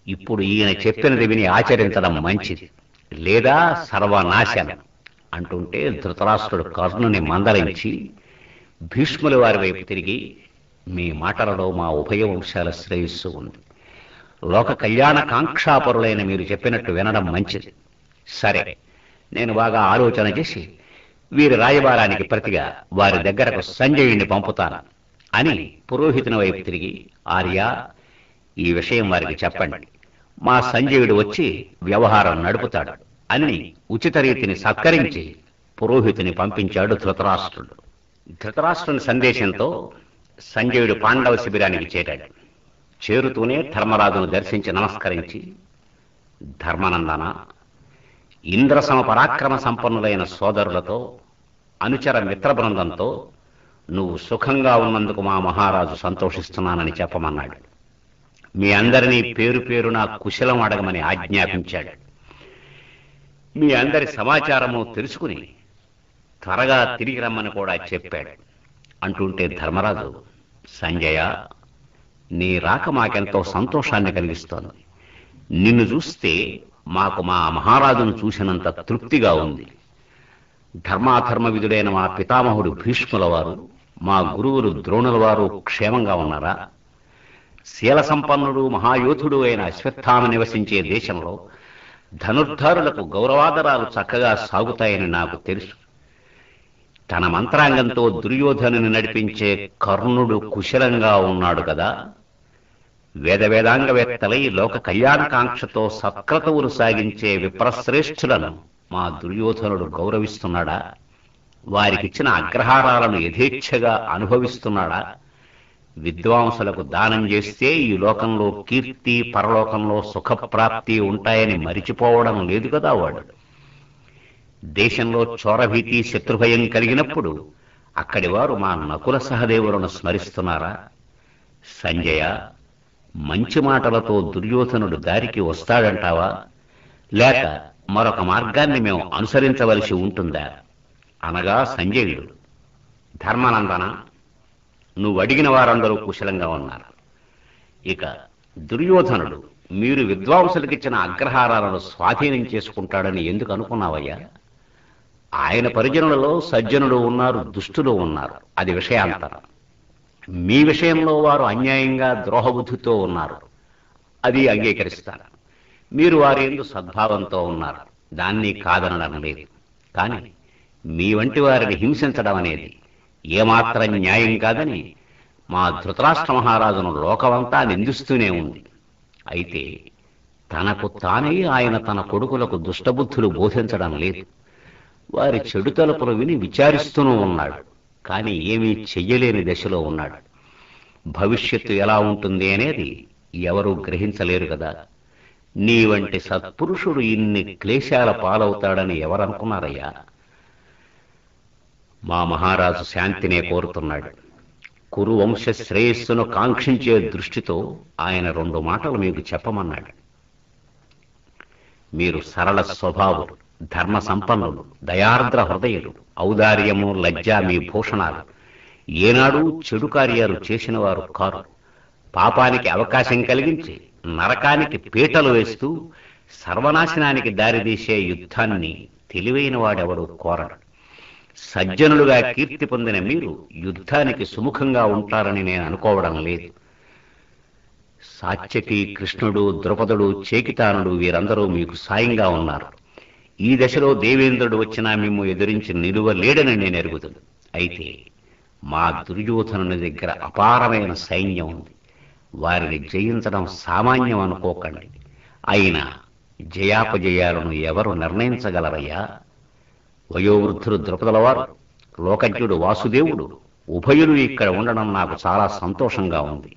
ఇప్పుడు ఈయన చెప్పినది విని ఆచరించడం మంచిది, లేదా సర్వనాశనం అంటుంటే ధృతరాష్ట్రుడు కర్ణుని మందలించి భీష్ముల వారి వైపు తిరిగి, మీ మాటలలో మా ఉభయ వంశాల శ్రేయస్సు ఉంది. లోక కళ్యాణ కాంక్షాపరులైన మీరు చెప్పినట్టు వినడం మంచిది. సరే, నేను బాగా ఆలోచన చేసి వీరి రాయబారానికి ప్రతిగా వారి దగ్గరకు సంజయుడిని పంపుతాను అని పురోహితుని వైపు తిరిగి, ఆర్య, ఈ విషయం వారికి చెప్పండి. మా సంజయుడు వచ్చి వ్యవహారం నడుపుతాడు అని ఉచిత రీతిని సత్కరించి పురోహితుని పంపించాడు ధృతరాష్ట్రుడు. ధృతరాష్ట్రుని సందేశంతో సంజయుడు పాండవ శిబిరానికి చేరాడు. చేరుతూనే ధర్మరాజును దర్శించి నమస్కరించి, ధర్మనందన, ఇంద్రసమ పరాక్రమ సంపన్నులైన సోదరులతో అనుచర మిత్ర బృందంతో నువ్వు సుఖంగా ఉన్నందుకు మా మహారాజు సంతోషిస్తున్నానని చెప్పమన్నాడు. మీ అందరినీ పేరు పేరున కుశలం అడగమని ఆజ్ఞాపించాడు. మీ అందరి సమాచారము తెలుసుకుని త్వరగా తిరిగి రమ్మని కూడా చెప్పాడు. అంటుంటే ధర్మరాజు, సంజయ, నీ రాక మాకెంతో సంతోషాన్ని కలిగిస్తోంది. నిన్ను చూస్తే మాకు మా మహారాజును చూసినంత తృప్తిగా ఉంది. ధర్మాధర్మ విధుడైన మా పితామహుడు భీష్ముల వారు, మా గురువులు ద్రోణుల వారు క్షేమంగా ఉన్నారా? శీల సంపన్నుడు మహాయోధుడు అయిన అశ్వత్థామ నివసించే దేశంలో ధనుర్ధారులకు గౌరవాదరాలు చక్కగా సాగుతాయని నాకు తెలుసు. తన మంత్రాంగంతో దుర్యోధనుని నడిపించే కర్ణుడు కుశలంగా ఉన్నాడు కదా? వేదవేదాంగవేత్తలై లోక కళ్యాణకాంక్షతో సత్క్రతువులు సాగించే విప్రశ్రేష్ఠులను మా దుర్యోధనుడు గౌరవిస్తున్నాడా? వారికిచ్చిన అగ్రహారాలను యథేచ్ఛగా అనుభవిస్తున్నాడా? విద్వాంసులకు దానం చేస్తే ఈ లోకంలో కీర్తి, పరలోకంలో సుఖప్రాప్తి ఉంటాయని మరిచిపోవడం లేదు కదా వాడు. దేశంలో చోరభీతి, శత్రుభయం కలిగినప్పుడు అక్కడి వారు మా నకుల సహదేవులను స్మరిస్తున్నారా? సంజయ, మంచి మాటలతో దుర్యోధనుడు దారికి వస్తాడంటావా, లేక మరొక మార్గాన్ని మేము అనుసరించవలసి ఉంటుందా? అనగా సంజయుడు, ధర్మానందన, నువ్వు అడిగిన వారందరూ కుశలంగా ఉన్నారు. ఇక దుర్యోధనుడు మీరు విద్వాంసులకిచ్చిన అగ్రహారాలను స్వాధీనం చేసుకుంటాడని ఎందుకు అనుకున్నావయ్యా? ఆయన పరిజనులలో సజ్జనులు ఉన్నారు, దుష్టులు ఉన్నారు, అది విషయాంతరం. మీ విషయంలో వారు అన్యాయంగా ద్రోహబుద్ధితో ఉన్నారు, అది అంగీకరిస్తారు. మీరు వారి యందు సద్భావంతో ఉన్నారు, దాన్ని కాదనడం లేదు. కానీ మీ వంటి వారిని హింసించడం అనేది ఏమాత్రం న్యాయం కాదని మా ధృతరాష్ట్ర మహారాజును లోకమంతా నిందిస్తూనే ఉంది. అయితే తనకు తానే ఆయన తన కొడుకులకు దుష్టబుద్ధులు బోధించడం లేదు. వారి చెడు తలుపులు విని విచారిస్తూనూ ఉన్నాడు, కానీ ఏమీ చెయ్యలేని దశలో ఉన్నాడు. భవిష్యత్తు ఎలా ఉంటుంది అనేది ఎవరూ గ్రహించలేరు కదా. నీ వంటి సత్పురుషుడు ఇన్ని క్లేశాల పాలవుతాడని ఎవరనుకున్నారయ్యా? మా మహారాజు శాంతినే కోరుతున్నాడు. కురువంశ శ్రేయస్సును కాంక్షించే దృష్టితో ఆయన 2 మాటలు మీకు చెప్పమన్నాడు. మీరు సరళ స్వభావులు, ధర్మ సంపన్నులు, దయార్ద్ర హృదయులు, ఔదార్యము, లజ్జ మీ భూషణాలు. ఏనాడు చెడు కార్యాలు చేసిన వారు కారు. పాపానికి అవకాశం కలిగించి నరకానికి పీటలు వేస్తూ సర్వనాశనానికి దారితీసే యుద్ధాన్ని తెలివైన వాడెవడూ కోరడు. సజ్జనులుగా కీర్తి పొందిన మీరు యుద్ధానికి సుముఖంగా ఉంటారని నేను అనుకోవడం లేదు. సాత్యకి, కృష్ణుడు, ద్రుపదుడు, చేకితానుడు వీరందరూ మీకు సాయంగా ఉన్నారు. ఈ దశలో దేవేంద్రుడు వచ్చినా మిమ్ము ఎదురించి నిలువలేడని నేను ఎరుగుతుంది. అయితే మా దుర్యోధనుని దగ్గర అపారమైన సైన్యం ఉంది. వారిని జయించడం సామాన్యం అనుకోకండి. అయినా జయాపజయాలను ఎవరు నిర్ణయించగలరయ్యా? వయోవృద్ధులు ద్రుపదుల వారు, లోకజ్ఞుడు వాసుదేవుడు ఉభయులు ఇక్కడ ఉండడం నాకు చాలా సంతోషంగా ఉంది.